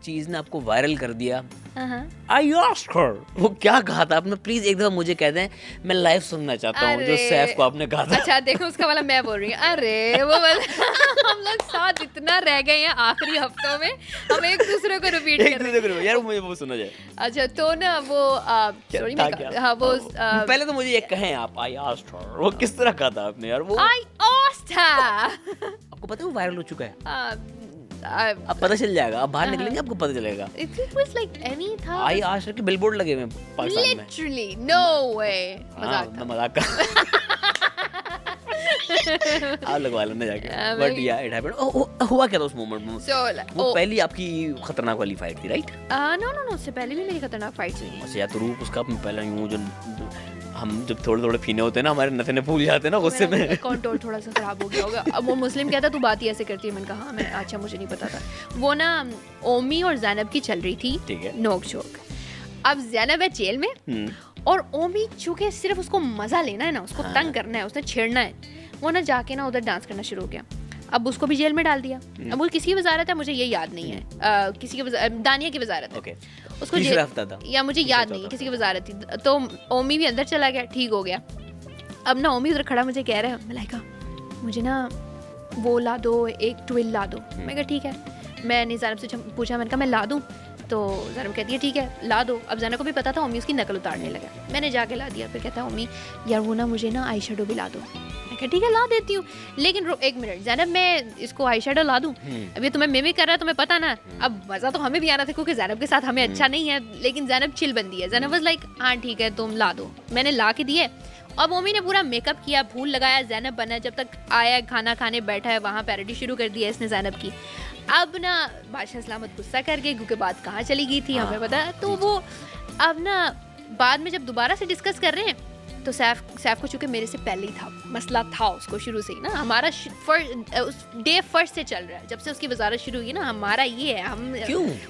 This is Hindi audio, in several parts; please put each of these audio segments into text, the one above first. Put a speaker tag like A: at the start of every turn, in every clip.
A: चीज ने आपको वायरल कर दिया? आई आस्क्ड हर, वो क्या कहा था आपने? प्लीज एक दफा मुझे कह दें, मैं लाइव सुनना चाहता हूँ जो सैफ को आपने कहा था।
B: अच्छा देखो उसका वाला मैं बोल रही हूँ। अरे वो हम लोग साथ इतना रह गए हैं आखिरी हफ्तों में, हम एक दूसरे को रिपीट कर रहे हैं
A: यार, मुझे वो सुना जाए।
B: अच्छा तो ना वो सॉरी हाँ वो
A: पहले तो मुझे ये कहें आप, आई आस्क्ड हर, वो किस तरह कहा था आपने यार? वो
B: आई आस्क्ड हर,
A: आपको पता है वो वायरल हो चुका है?
B: अब
A: पता चल जाएगा, आप बाहर निकलेंगे आपको पता चलेगा।
B: it was like any था
A: आई आस्क्ड के बिलबोर्ड लगे हुए हैं पाकिस्तान में।
B: literally no way
A: मैं मजाक कर आप लगवा लेना जाके। बट या इट हैपेंड। हुआ क्या था उस मोमेंट में?
B: so
A: वो पहली आपकी खतरनाक वाली फाइट थी, राइट?
B: no उससे पहले भी मेरी खतरनाक फाइट्स हुई हैं।
A: अच्छा, या तो रूप उसका पहला यूं जो हम जब थोड़े थोड़े फीने होते हैं ना, हमारे नथने फूल जाते हैं ना गुस्से में।
B: कंट्रोल थोड़ा सा खराब हो गया होगा। अब वो मुस्लिम कहता तू बात ही ऐसे करती है, मैंने कहा हाँ मैं, अच्छा मुझे नहीं पता था। वो ना ओमी और ज़ैनब की चल रही थी,
A: ठीक है,
B: नोक झोंक। अब ज़ैनब है जेल में और ओमी चूंकि सिर्फ उसको मजा लेना है ना, उसको तंग करना है, उसने छेड़ना है, वो ना जाके ना उधर डांस करना शुरू हो गया। अब उसको भी जेल में डाल दिया। अब वो किसकी वजारत है मुझे ये याद नहीं है, किसी की दानिया की वजारत है। उसको जेल या मुझे याद नहीं है, किसी की वजारत थी। तो ओमी भी अंदर चला गया, ठीक हो गया। अब ना ओमी उधर खड़ा मुझे कह रहा है, मलाइका मुझे ना वो ला दो, एक ट्विल ला दो। मैं कहा ठीक है। मैंने ज़ैनब से पूछा, मैंने कहा मैं ला दूँ? तो ज़ैनब कहती है ठीक है ला दो। अब ज़ैनब को भी पता था ओमी उसकी नकल उतारने लगा। मैंने जाके ला दिया। फिर कहता है ओमी यार वो ना मुझे ना आई शेडो भी ला दो। मैं कहा ठीक है ला देती हूँ, लेकिन एक मिनट ज़ैनब मैं इसको आई शेडो ला दूँ? अब ये तुम्हें मिमिक कर रहा है, तुम्हें पता ना। अब मज़ा तो हमें भी आना था क्योंकि ज़ैनब के साथ हमें अच्छा नहीं है, लेकिन ज़ैनब चिल बंदी है। ज़ैनब वाज लाइक हाँ ठीक है तुम ला दो। मैंने ला के दिए। अब ओमी ने पूरा मेकअप किया, फूल लगाया, ज़ैनब बना। जब तक आया खाना खाने बैठा है, वहाँ पैरोडी शुरू कर दिया इसने ज़ैनब की। अब ना बादशाह सलामत गुस्सा कर गए क्योंकि बात कहाँ चली गई थी हमें पता। तो वो अब ना बाद में जब दोबारा से डिस्कस कर रहे हैं तो सैफ को चूंकि मेरे से पहले ही था मसला, था उसको शुरू से ही ना, हमारा डे फर्स्ट से चल रहा है, जब से उसकी वजारत शुरू हुई ना, हमारा ये है, हम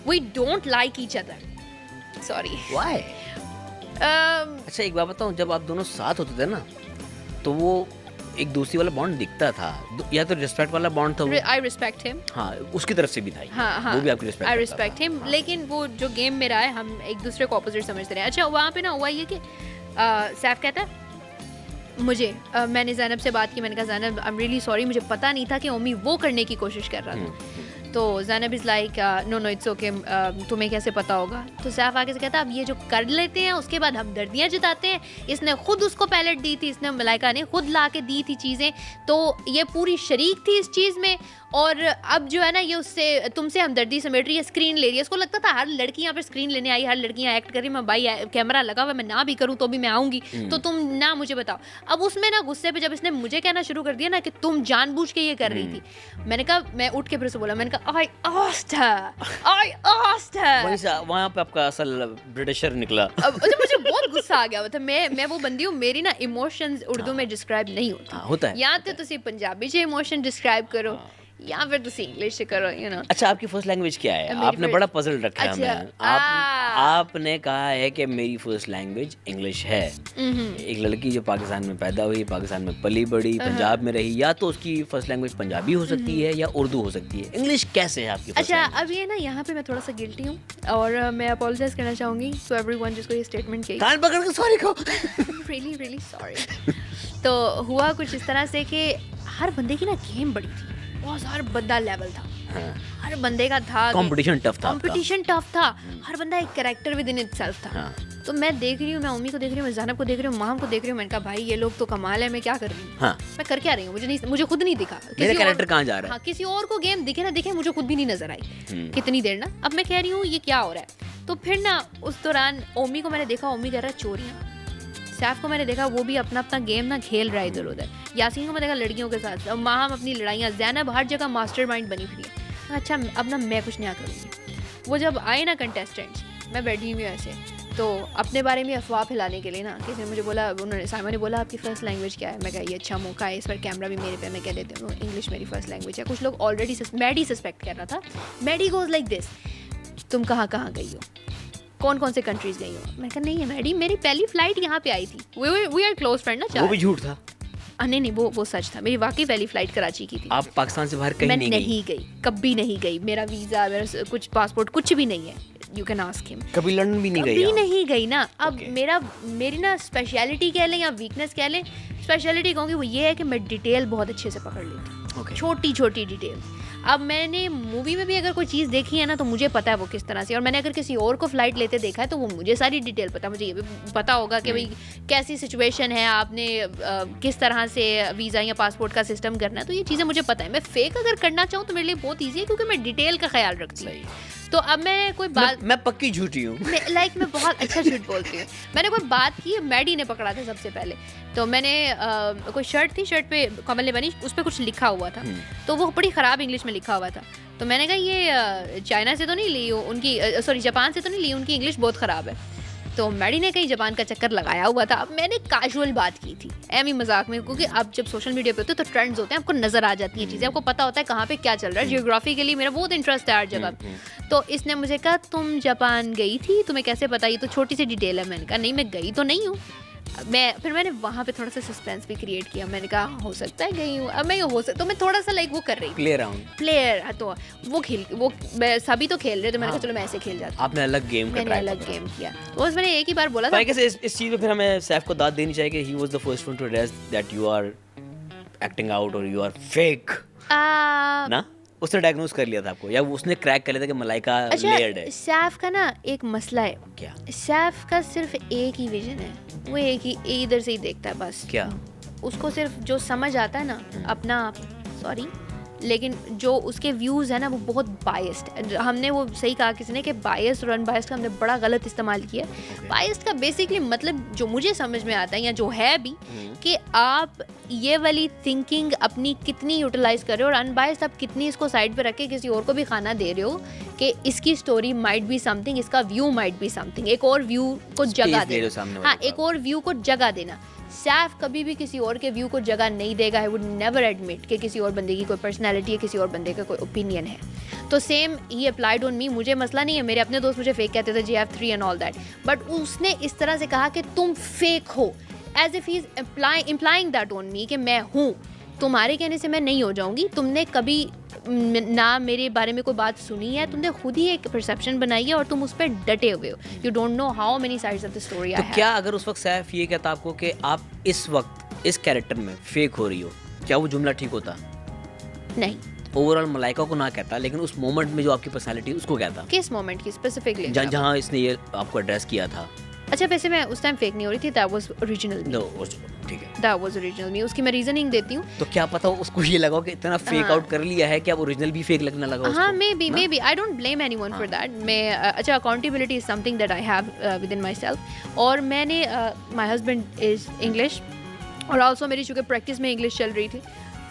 B: we don't like each other. Sorry
A: why? अच्छा एक बात बताऊं, जब आप दोनों साथ होते थे ना तो वो एक दूसरी वाला बॉन्ड दिखता था, या तो रिस्पेक्ट वाला बॉन्ड था। I
B: respect him.
A: हाँ उसकी तरफ से भी था।
B: हाँ,
A: वो भी आपकी रिस्पेक्ट।
B: आई रिस्पेक्ट हिम, लेकिन वो जो गेम में रहा है हम एक दूसरे को ऑपोजिट समझते रहे। अच्छा वहाँ पे ना हुआ ये कि सैफ कहता है मुझे मैंने ज़ैनब से बात की, मैंने कहा Zainab I am really sorry, मुझे पता नहीं था कि ओमी वो करने की कोशिश कर रहा था। तो Zainab is like no it's okay, तुम्हें कैसे पता होगा? तो सैफ आगे से कहता अब ये जो कर लेते हैं उसके बाद हम दर्दियाँ जताते हैं। इसने खुद उसको पैलेट दी थी, इसने मलाइका ने खुद ला के दी थी चीज़ें, तो ये पूरी शरीक थी इस चीज़ में। और अब जो है ना ये उससे तुमसे हमदर्दी समेट रही है, स्क्रीन ले रही है। इसको लगता था हर लड़की यहाँ पर स्क्रीन लेने आई, हर लड़की यहाँ एक्ट कर रही, मैं भाई कैमरा लगा हुआ, मैं ना भी करूँ तो भी मैं आऊँगी, तो तुम ना मुझे बताओ। अब उसमें ना गुस्से पे जब इसने मुझे कहना शुरू कर दिया ना कि तुम जानबूझ के ये कर रही थी, मैंने कहा, मैं उठ के फिर से बोला, मैंने कहा आई आस्क्ड हर।
A: वहाँ पे आपका असल ब्रिटिशर निकला।
B: अब मुझे बहुत गुस्सा आ गया था। मैं वो बंदी हूँ, मेरी ना इमोशंस उर्दू में डिस्क्राइब नहीं
A: होता है।
B: या तो तुसी पंजाबी से इमोशन डिस्क्राइब करो या फिर तुसी इंग्लिश से करो, यू नो।
A: अच्छा आपकी फर्स्ट लैंग्वेज क्या है? आपने बड़ा पजल रखा है हमें। आपने कहा है कि मेरी फर्स्ट लैंग्वेज इंग्लिश है। एक लड़की जो पाकिस्तान में पैदा हुई, पाकिस्तान में पली बड़ी, पंजाब में रही, या तो उसकी फर्स्ट लैंग्वेज पंजाबी हो सकती है या उर्दू हो सकती है। इंग्लिश कैसे है आपकी?
B: अच्छा अब ये ना यहाँ पे मैं थोड़ा सा गिल्टी हूँ और मैं अपोलोजाइज करना चाहूँगी टू एवरीवन जिसको ये स्टेटमेंट कही।
A: कान पकड़ के सॉरी कहो।
B: Really sorry. तो हुआ कुछ इस तरह से कि हर बंदे की ना गेम बड़ी थी, बहुत हर बंदा लेवल था। हर बंदे का था
A: कंपटीशन
B: टफ था। हर बंदा एक कैरेक्टर विद इन इटसेल्फ था। तो मैं देख रही हूँ, मैं उम्मी को देख रही हूँ, मैं ज़ैनब को देख रही हूँ, माम को देख रही हूँ। मैंने कहा भाई ये लोग तो कमाल है, मैं क्या कर रही हूँ? मैं कर क्या रही हूँ? मुझे खुद नहीं दिखा
A: मेरा कैरेक्टर कहाँ जा रहा है।
B: हाँ किसी और को गेम दिखे ना दिखे, मुझे खुद भी नहीं नजर आई कितनी देर ना। अब मैं कह रही हूँ ये क्या हो रहा है। तो फिर ना उस दौरान ओमी को मैंने देखा, ओमी कर रहा है चोरियाँ। सैफ को मैंने देखा वो भी अपना अपना गेम ना खेल रहा है इधर उधर। यासीन को मैं देखा लड़कियों के साथ, और माहम अपनी लड़ाइयाँ, ज़ैनब हर जगह मास्टरमाइंड बनी फिरी है। अच्छा अब ना मैं कुछ नया करूँगी। वो जब आए ना कंटेस्टेंट्स, मैं बैठी हुई ऐसे, तो अपने बारे में अफवाह फैलाने के लिए ना किसी ने मुझे बोला, उन्होंने साइमा ने बोला आपकी फ़र्स्ट लैंग्वेज क्या है? मैं कहा ये अच्छा मौका है, इस पर कैमरा भी मेरे पे, मैं कह देती हूँ इंग्लिश मेरी फ़र्स्ट लैंग्वेज है। कुछ लोग ऑलरेडी मैडी सस्पेक्ट कर रहा था। मैडी गोज़ लाइक दिस, तुम कहाँ कहाँ गई हो, कौन कौन से कंट्रीज गई हो? मैं कहा नहीं है मैडी, मेरी पहली फ्लाइट यहाँ पे आई थी। वी आर क्लोज फ्रेंड ना।
A: वो भी झूठ था।
B: नहीं, वो सच था। मेरी वाकई पहली फ्लाइट कराची की थी।
A: आप पाकिस्तान से बाहर कहीं
B: मैं
A: नहीं
B: गई, कभी नहीं गई। मेरा वीज़ा, मेरा कुछ पासपोर्ट कुछ भी नहीं है। You can ask him.
A: कभी लंदन भी नहीं गई?
B: कभी नहीं गई ना। अब मेरी ना स्पेशलिटी कह लें या वीकनेस कह लें, स्पेशलिटी कहूँगी वो ये है कि मैं डिटेल बहुत अच्छे से पकड़ लेती हूँ, छोटी छोटी डिटेल। अब मैंने मूवी में भी अगर कोई चीज़ देखी है ना तो मुझे पता है वो किस तरह से, और मैंने अगर किसी और को फ्लाइट लेते देखा है तो वो मुझे सारी डिटेल पता है। मुझे ये भी पता होगा कि भाई कैसी सिचुएशन है, आपने किस तरह से वीज़ा या पासपोर्ट का सिस्टम करना है, तो ये चीज़ें मुझे पता है। मैं फेक अगर करना चाहूँ तो मेरे लिए बहुत ईजी है, क्योंकि मैं डिटेल का ख्याल रखती हूँ। तो अब मैं कोई बात,
A: मैं पक्की झूठी हूँ,
B: मैं बहुत अच्छा झूठ बोलती हूँ। मैंने कोई बात की, मैडी ने पकड़ा था सबसे पहले। तो मैंने कोई शर्ट थी, शर्ट पे कमल ने बनी, उस पर कुछ लिखा हुआ था, तो वो बड़ी ख़राब इंग्लिश में लिखा हुआ था। तो मैंने कहा ये चाइना से तो नहीं ली उनकी, सॉरी जापान से तो नहीं ली, उनकी इंग्लिश बहुत ख़राब है। तो मैडी ने कहीं जापान का चक्कर लगाया हुआ था। अब मैंने कैजुअल बात की थी, एमी मजाक में, क्योंकि अब जब सोशल मीडिया पे होते हैं तो ट्रेंड्स होते हैं, आपको नजर आ जाती हैं चीज़ें, आपको पता होता है कहाँ पे क्या चल रहा है। जियोग्राफी के लिए मेरा बहुत इंटरेस्ट है हर जगह। तो इसने मुझे कहा तुम जापान गई थी, तुम्हें कैसे पता? ये तो छोटी सी डिटेल है। मैंने कहा नहीं, मैं गई तो नहीं हूँ। फिर मैंने वहाँ पे थोड़ा सा सस्पेंस भी क्रिएट किया। मैंने कहा हो सकता है गई हूँ, अब मैं हो सकता, तो मैं थोड़ा सा लाइक वो कर रही प्लेयर, तो वो सभी तो खेल रहे, तो मैंने कहा चलो मैं ऐसे खेल जाती हूँ।
A: आपने अलग गेम
B: किया। तो बस मैंने एक ही बार बोला था।
A: इस चीज़ में फिर हमें सैफ को दाद देनी चाहिए कि he was the first one to address that you are acting out और यू आर फेक ना। उसने डायग्नोज कर लिया था आपको, या उसने क्रैक कर लिया था कि मलाइका लेयर्ड है?
B: सैफ का ना एक मसला है।
A: क्या?
B: सैफ का सिर्फ एक ही विजन है, वो एक ही इधर से ही देखता है बस।
A: क्या? उसको
B: सिर्फ जो समझ आता है ना अपना, सॉरी, लेकिन जो उसके व्यूज़ है ना वो बहुत बायस्ड। हमने वो सही कहा किसी ने कि बायस्ड और अनबायस्ड का हमने बड़ा गलत इस्तेमाल किया। बायस्ड का बेसिकली मतलब जो मुझे समझ में आता है या जो है भी कि आप ये वाली थिंकिंग अपनी कितनी यूटिलाइज कर रहे हो, और अनबायस्ड आप कितनी इसको साइड पे रख के किसी और को भी खाना दे रहे हो कि इसकी स्टोरी माइट बी समथिंग, इसका व्यू माइट बी समथिंग, एक और व्यू को जगह देना। हाँ, एक और व्यू को जगह देना। सैफ कभी भी किसी और के व्यू को जगह नहीं देगा। आई वुड नेवर एडमिट कि किसी और बंदे की कोई पर्सनैलिटी है, किसी और बंदे का कोई ओपिनियन है। तो same he applied on me. मुझे मसला नहीं है, मेरे अपने दोस्त मुझे फेक कहते थे, JF3 and all that, but उसने इस तरह से कहा कि तुम फेक हो, as if he is implying that on me कि मैं हूँ। तुम्हारे कहने से मैं नहीं हो जाऊँगी। तुमने कभी ना मेरे बारे में कोई बात सुनी है, तुमने खुद ही एक परसेप्शन बनाई है और तुम उस पर डटे हुए हो। You don't know how many sides of the story. तो
A: क्या अगर उस वक्त सैफ ये कहता आपको कि आप इस वक्त इस कैरेक्टर में फेक हो रही हो, क्या वो जुमला ठीक होता?
B: नहीं,
A: ओवरऑल मलाइका को ना कहता, लेकिन उस मोमेंट में जो आपकी पर्सनालिटी उसको कहता।
B: किस मोमेंट की स्पेसिफिकली?
A: जहाँ इसने ये आपको एड्रेस किया था।
B: अच्छा, वैसे मैं उस टाइम फेक नहीं हो रही थी, दैट वाज ओरिजिनल मी।
A: ठीक है,
B: दैट वाज ओरिजिनल मी। उसकी मैं रीजनिंग देती हूँ।
A: तो क्या पता उसको ये लगा कि इतना फेक आउट कर लिया है कि अब ओरिजिनल भी फेक लगने लगा उसको।
B: हाँ, maybe I don't blame anyone for that. मैं अच्छा, accountability is something that I have within myself. और मैंने माई हस्बैंड इज इंग्लिश, और ऑल्सो मेरी चूँकि प्रैक्टिस में इंग्लिश चल रही थी,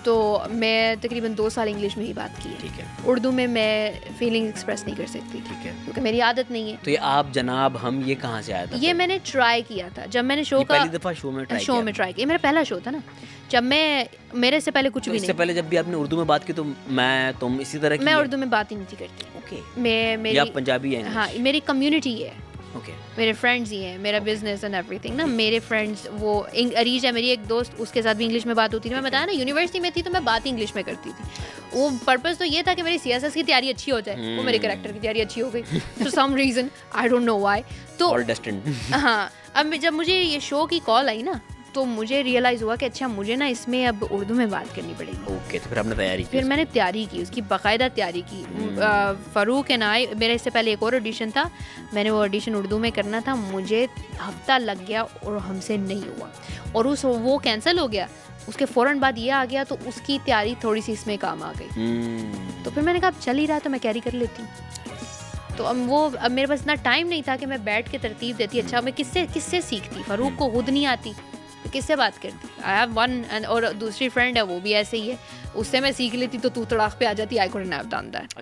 B: तो मैं तकरीबन 2 साल इंग्लिश में ही बात की है।
A: ठीक है।
B: उर्दू में मैं फीलिंग एक्सप्रेस नहीं कर सकती।
A: ठीक है,
B: क्योंकि मेरी आदत नहीं है।
A: तो ये आप जनाब हम ये कहाँ से आया था?
B: ये मैंने ट्राई किया था जब मैंने शो का
A: पहली दफ़ा शो में ट्राई किया।
B: मेरा पहला शो था ना, जब मेरे से पहले कुछ भी नहीं।
A: इससे पहले जब भी आपने उर्दू में बात की तो तुम इसी तरह की?
B: मैं उर्दू में बात ही नहीं थी करती।
A: ओके।
B: मेरी
A: आप पंजाबी हैं?
B: हाँ, मेरी कम्युनिटी है।
A: ओके।
B: मेरे फ्रेंड्स ही हैं, मेरा बिजनेस एंड एवरीथिंग ना। मेरे फ्रेंड्स, वो अरीज है मेरी एक दोस्त, उसके साथ भी इंग्लिश में बात होती थी। मैं बताया ना, यूनिवर्सिटी में थी तो मैं बात ही इंग्लिश में करती थी। वो पर्पस तो ये था कि मेरी CSS की तैयारी अच्छी हो जाए। वो मेरे कैरेक्टर की तैयारी अच्छी हो गई for some reason, I don't know why. तो हाँ, अब जब मुझे ये शो की कॉल आई ना, तो मुझे रियलाइज़ हुआ कि अच्छा, मुझे ना इसमें अब उर्दू में बात करनी पड़ेगी।
A: ओके, तो फिर आपने तैयारी की?
B: फिर मैंने तैयारी की, उसकी बाकायदा तैयारी की। फ़ारूक एंड आई, मेरे इससे पहले एक और ऑडिशन था, मैंने वो ऑडिशन उर्दू में करना था। मुझे हफ्ता लग गया और हमसे नहीं हुआ, और वो कैंसिल हो गया। उसके फ़ौरन बाद ये आ गया, तो उसकी तैयारी थोड़ी सी इसमें काम आ गई। तो फिर मैंने कहा अब चल ही रहा तो मैं कैरी कर लेती हूँ। तो अब मेरे पास इतना टाइम नहीं था कि मैं बैठ के तरतीब देती। अच्छा, मैं किससे सीखती? फ़ारूक को खुद नहीं आती, तो किससे बात करती? आई हैव वन, और दूसरी फ्रेंड है वो भी ऐसे ही है, उससे मैं सीख लेती तो तू तड़ाक पे आ जाती। I couldn't have done that.